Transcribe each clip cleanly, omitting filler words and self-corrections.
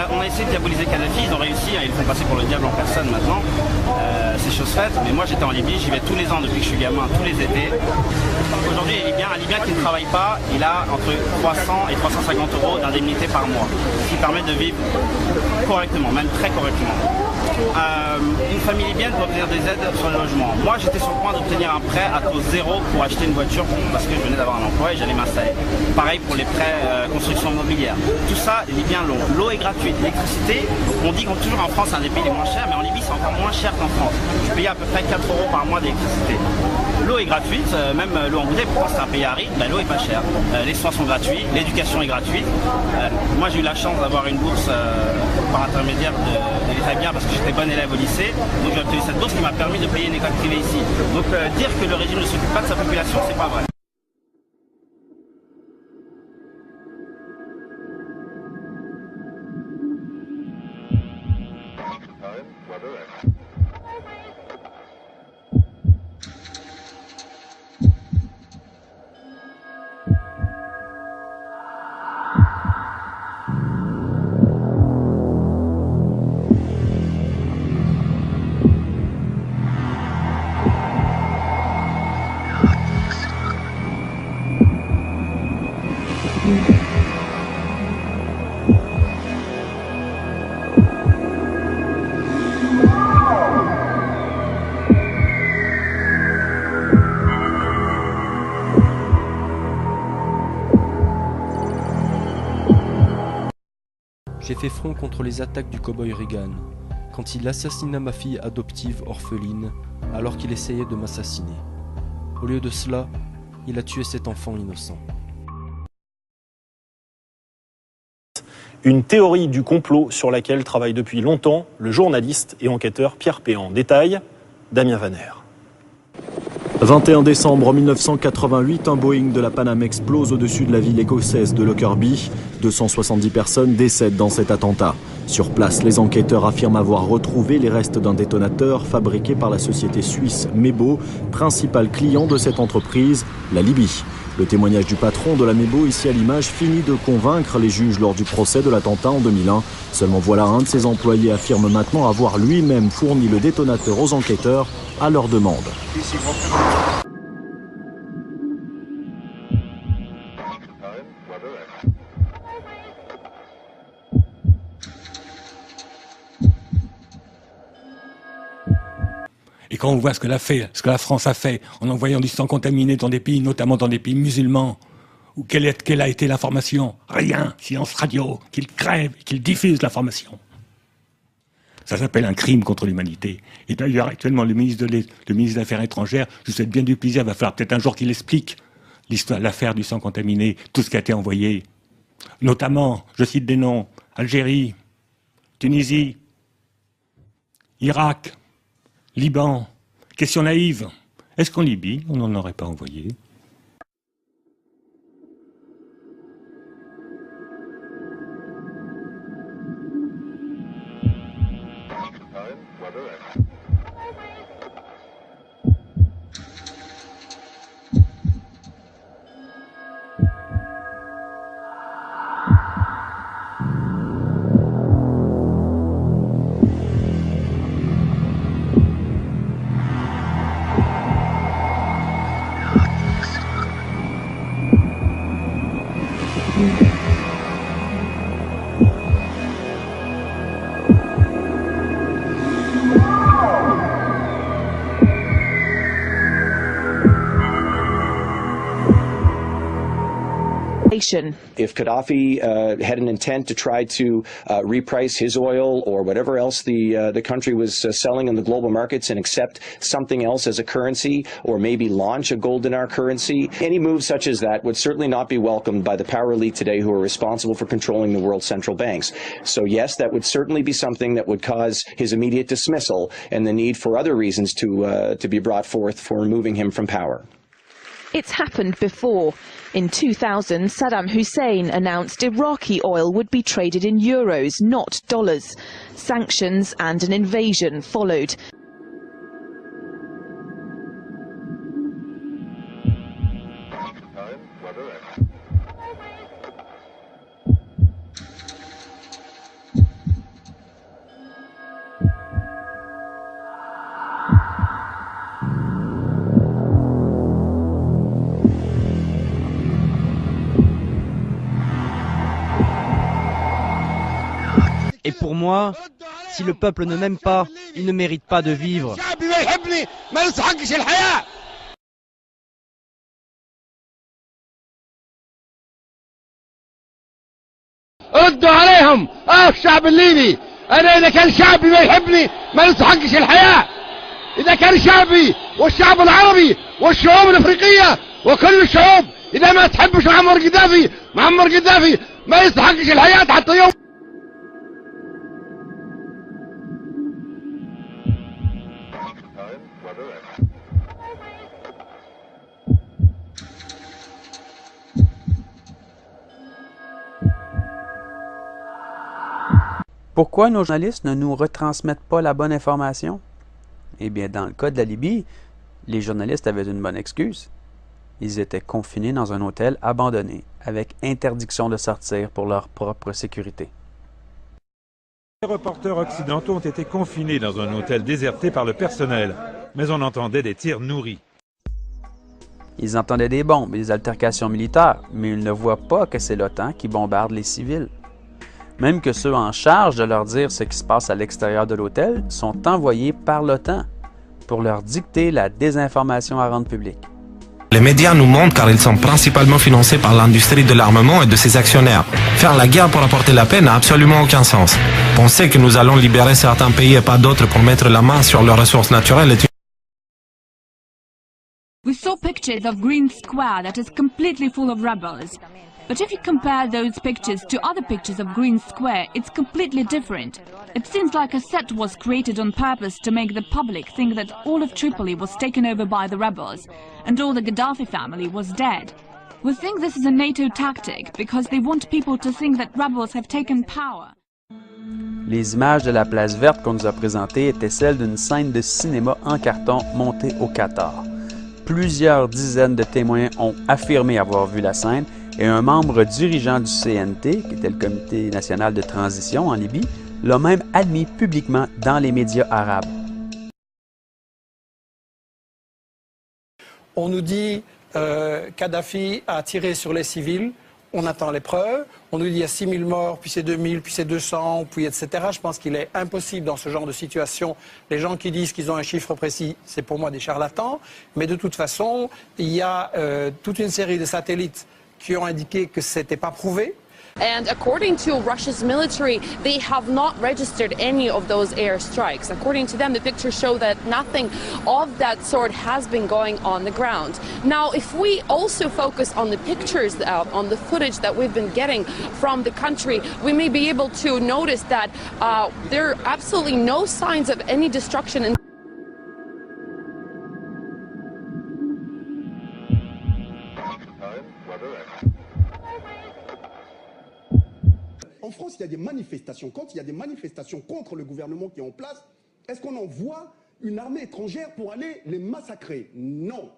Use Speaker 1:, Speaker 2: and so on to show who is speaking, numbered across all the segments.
Speaker 1: On a essayé de diaboliser Kadhafi, ils ont réussi, ils le font passer pour le diable en personne maintenant, c'est chose faite, mais moi j'étais en Libye, j'y vais tous les ans depuis que je suis gamin, tous les étés. Aujourd'hui un Libyen qui ne travaille pas, il a entre 300 et 350 euros d'indemnité par mois, ce qui permet de vivre correctement, même très correctement. Une famille libyenne peut obtenir des aides sur le logement. Moi j'étais sur le point d'obtenir un prêt à taux zéro pour acheter une voiture parce que je venais d'avoir un emploi et j'allais m'installer. Pareil pour les prêts construction immobilière. Tout ça, les Libyens l'ont. L'eau est gratuite. L'électricité, on dit qu'on toujours en France c'est un des pays les moins chers, mais en Libye c'est encore moins cher qu'en France. Je payais à peu près 4 euros par mois d'électricité. L'eau est gratuite, même l'eau en bouteille, pourtant c'est un pays aride, l'eau est pas chère. Les soins sont gratuits, l'éducation est gratuite. Moi j'ai eu la chance d'avoir une bourse par intermédiaire de l'État libyen parce que j'étais bon élève au lycée, donc j'ai obtenu cette bourse qui m'a permis de payer une école privée ici. Donc dire que le régime ne s'occupe pas de sa population, c'est pas vrai.
Speaker 2: J'ai fait front contre les attaques du cow-boy Reagan, quand il assassina ma fille adoptive orpheline, alors qu'il essayait de m'assassiner. Au lieu de cela, il a tué cet enfant innocent.
Speaker 3: Une théorie du complot sur laquelle travaille depuis longtemps le journaliste et enquêteur Pierre Péan. Détail, Damien Vanner.
Speaker 4: 21 décembre 1988, un Boeing de la Pan Am explose au-dessus de la ville écossaise de Lockerbie. 270 personnes décèdent dans cet attentat. Sur place, les enquêteurs affirment avoir retrouvé les restes d'un détonateur fabriqué par la société suisse Mebo, principal client de cette entreprise, la Libye. Le témoignage du patron de la Mebo, ici à l'image, finit de convaincre les juges lors du procès de l'attentat en 2001. Seulement voilà, un de ses employés affirme maintenant avoir lui-même fourni le détonateur aux enquêteurs à leur demande.
Speaker 5: Et quand on voit ce que la France a fait en envoyant du sang contaminé dans des pays, notamment dans des pays musulmans, où quelle a été l'information? Rien, silence radio, qu'ils crèvent, qu'ils diffusent l'information. Ça s'appelle un crime contre l'humanité. Et d'ailleurs, actuellement, le ministre des Affaires étrangères, je vous souhaite bien du plaisir, il va falloir peut-être un jour qu'il explique l'affaire du sang contaminé, tout ce qui a été envoyé. Notamment, je cite des noms, Algérie, Tunisie, Irak, Liban. Question naïve. Est-ce qu'en Libye, on n'en aurait pas envoyé ?
Speaker 6: If Gaddafi had an intent to try to reprice his oil or whatever else the country was selling in the global markets and accept something else as a currency, or maybe launch a gold dinar currency, any move such as that would certainly not be welcomed by the power elite today who are responsible for controlling the world's central banks. So yes, that would certainly be something that would cause his immediate dismissal and the need for other reasons to be brought forth for removing him from power.
Speaker 7: It's happened before. In 2000, Saddam Hussein announced Iraqi oil would be traded in euros, not dollars. Sanctions and an invasion followed.
Speaker 8: Et pour moi, si le peuple ne m'aime pas, il ne mérite pas de vivre.
Speaker 9: ردوا عليهم الشعب الليبي. انا اذا كان شعبي ما يحبني ما يستحقش الحياة. اذا كان شعبي والشعب العربي والشعوب الافريقية وكل الشعوب اذا ما تحبش معمر قذافي ما يستحقش الحياة حتى يوم.
Speaker 10: Pourquoi nos journalistes ne nous retransmettent pas la bonne information? Eh bien, dans le cas de la Libye, les journalistes avaient une bonne excuse. Ils étaient confinés dans un hôtel abandonné, avec interdiction de sortir pour leur propre sécurité.
Speaker 11: Les reporters occidentaux ont été confinés dans un hôtel déserté par le personnel, mais on entendait des tirs nourris.
Speaker 10: Ils entendaient des bombes et des altercations militaires, mais ils ne voient pas que c'est l'OTAN qui bombarde les civils. Même que ceux en charge de leur dire ce qui se passe à l'extérieur de l'hôtel sont envoyés par l'OTAN pour leur dicter la désinformation à rendre publique.
Speaker 12: Les médias nous mentent car ils sont principalement financés par l'industrie de l'armement et de ses actionnaires. Faire la guerre pour apporter la paix n'a absolument aucun sens. Penser que nous allons libérer certains pays et pas d'autres pour mettre la main sur leurs ressources naturelles est une...
Speaker 13: We saw pictures of Green Square that is completely full of rebels. But if you compare those pictures to other pictures of Green Square, it's completely different. It seems like a set was created on purpose to make the public think that all of Tripoli was taken over by the rebels and all the Gaddafi family was dead. We think this is a NATO tactic because they want people to think that rebels have taken power.
Speaker 10: Les images de la place verte qu'on nous a présentées étaient celles d'une scène de cinéma en carton montée au Qatar. Plusieurs dizaines de témoins ont affirmé avoir vu la scène et un membre dirigeant du CNT, qui était le Comité national de transition en Libye, l'a même admis publiquement dans les médias arabes.
Speaker 14: On nous dit Kadhafi a tiré sur les civils, on attend les preuves, on nous dit il y a 6 000 morts, puis c'est 2 000, puis c'est 200, puis etc. Je pense qu'il est impossible dans ce genre de situation. Les gens qui disent qu'ils ont un chiffre précis, c'est pour moi des charlatans, mais de toute façon, il y a toute une série de satellites qui ont indiqué que ce n'était pas prouvé.
Speaker 15: And according to Russia's military, they have not registered any of those airstrikes. According to them, the pictures show that nothing of that sort has been going on the ground. Now, if we also focus on the pictures, on the footage that we've been getting from the country, we may be able to notice that there are absolutely no signs of any destruction.
Speaker 16: En France, il y a des manifestations. Quand il y a des manifestations contre le gouvernement qui est en place, est-ce qu'on envoie une armée étrangère pour aller les massacrer? Non.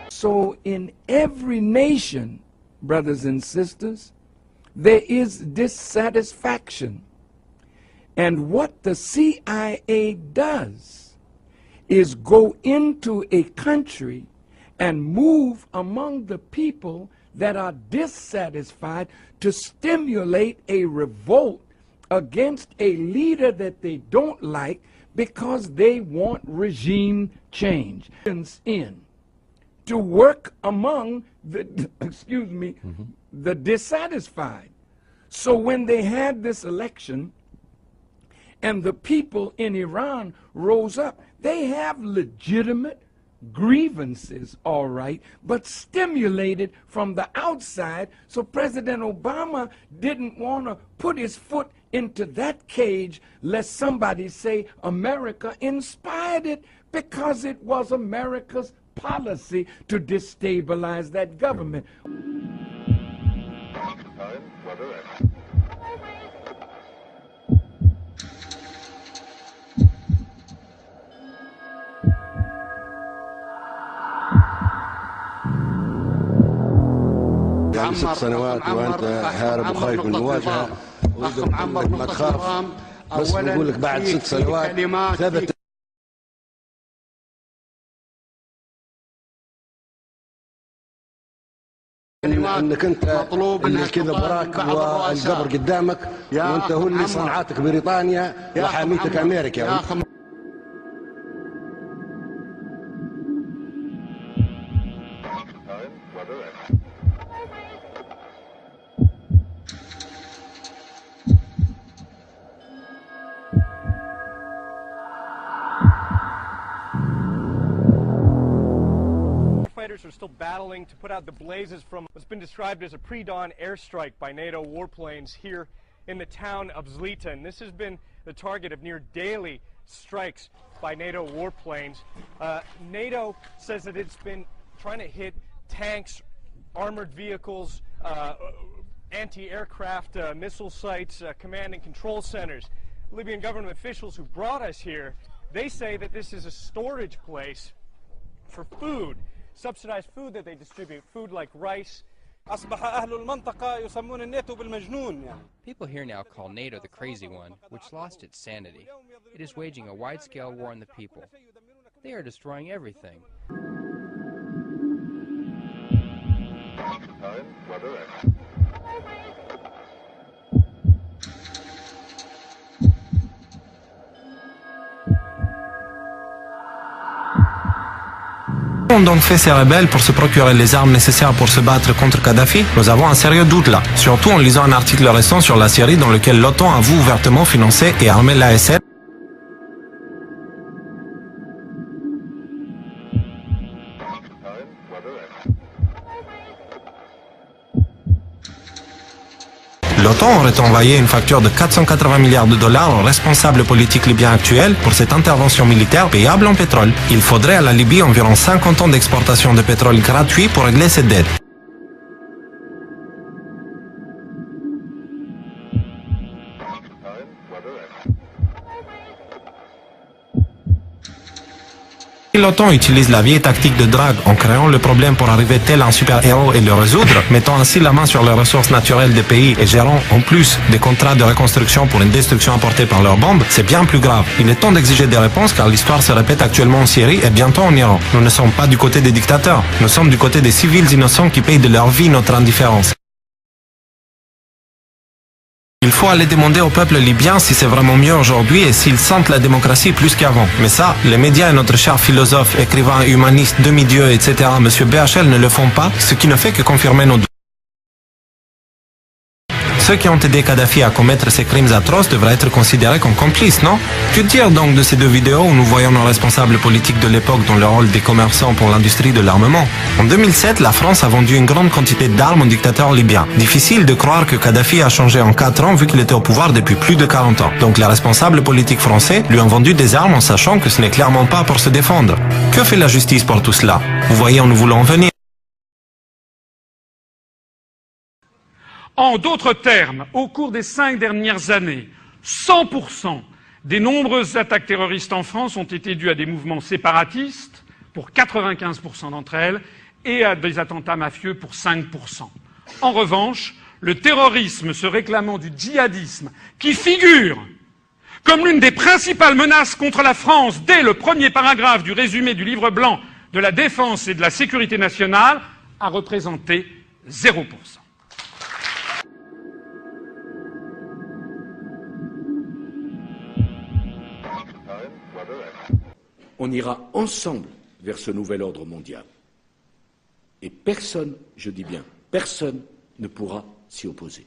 Speaker 17: So in every nation, brothers and sisters, there is dissatisfaction. And what the CIA does is go into a country and move among the people that are dissatisfied to stimulate a revolt against a leader that they don't like because they want regime change. In to work among the, the dissatisfied. So when they had this election and the people in Iran rose up, they have legitimate grievances, all right, but stimulated from the outside. So President Obama didn't want to put his foot into that cage lest somebody say America inspired it because it was America's policy to destabilize that government.
Speaker 9: يعني 6 سنوات وانت هارب وخايف من المواجهه ما تخاف بس بقول لك بعد 6 سنوات ثبت انك انت اللي الكذب وراك والقبر قدامك وانت هو اللي صنعتك بريطانيا وحاميتك امريكا.
Speaker 18: Fighters are still battling to put out the blazes from what's been described as a pre-dawn airstrike by NATO warplanes here in the town of Zlita. And this has been the target of near daily strikes by NATO warplanes. NATO says that it's been trying to hit tanks, armored vehicles, anti-aircraft missile sites, command and control centers. Libyan government officials who brought us here, they say that this is a storage place for food. Subsidized food that they distribute, food like rice.
Speaker 19: People here now call NATO the crazy one, which lost its sanity. It is waging a wide-scale war on the people. They are destroying everything.
Speaker 12: Ont donc fait ces rebelles pour se procurer les armes nécessaires pour se battre contre Kadhafi? Nous avons un sérieux doute là, surtout en lisant un article récent sur la Syrie dans lequel l'OTAN avoue ouvertement financer et armer l'ASL. L'OTAN aurait envoyé une facture de 480 milliards de dollars aux responsables politiques libyens actuels pour cette intervention militaire payable en pétrole. Il faudrait à la Libye environ 50 ans d'exportation de pétrole gratuit pour régler cette dette. L'OTAN utilise la vieille tactique de drague en créant le problème pour arriver tel un super-héros et le résoudre, mettant ainsi la main sur les ressources naturelles des pays et gérant en plus des contrats de reconstruction pour une destruction apportée par leurs bombes, c'est bien plus grave. Il est temps d'exiger des réponses car l'histoire se répète actuellement en Syrie et bientôt en Iran. Nous ne sommes pas du côté des dictateurs, nous sommes du côté des civils innocents qui payent de leur vie notre indifférence. Il faut aller demander au peuple libyen si c'est vraiment mieux aujourd'hui et s'ils sentent la démocratie plus qu'avant. Mais ça, les médias et notre cher philosophe, écrivain, humaniste, demi-dieu, etc., M. BHL ne le font pas, ce qui ne fait que confirmer nos doutes. Ceux qui ont aidé Kadhafi à commettre ces crimes atroces devraient être considérés comme complices, non? Que dire donc de ces deux vidéos où nous voyons nos responsables politiques de l'époque dans le rôle des commerçants pour l'industrie de l'armement? En 2007, la France a vendu une grande quantité d'armes au dictateur libyen. Difficile de croire que Kadhafi a changé en 4 ans vu qu'il était au pouvoir depuis plus de 40 ans. Donc les responsables politiques français lui ont vendu des armes en sachant que ce n'est clairement pas pour se défendre. Que fait la justice pour tout cela? Vous voyez où nous voulons en venir.
Speaker 20: En d'autres termes, au cours des 5 dernières années, 100% des nombreuses attaques terroristes en France ont été dues à des mouvements séparatistes, pour 95% d'entre elles, et à des attentats mafieux pour 5%. En revanche, le terrorisme se réclamant du djihadisme, qui figure comme l'une des principales menaces contre la France dès le premier paragraphe du résumé du livre blanc de la défense et de la sécurité nationale, a représenté 0%.
Speaker 21: On ira ensemble vers ce nouvel ordre mondial. Et personne, je dis bien, personne ne pourra s'y opposer.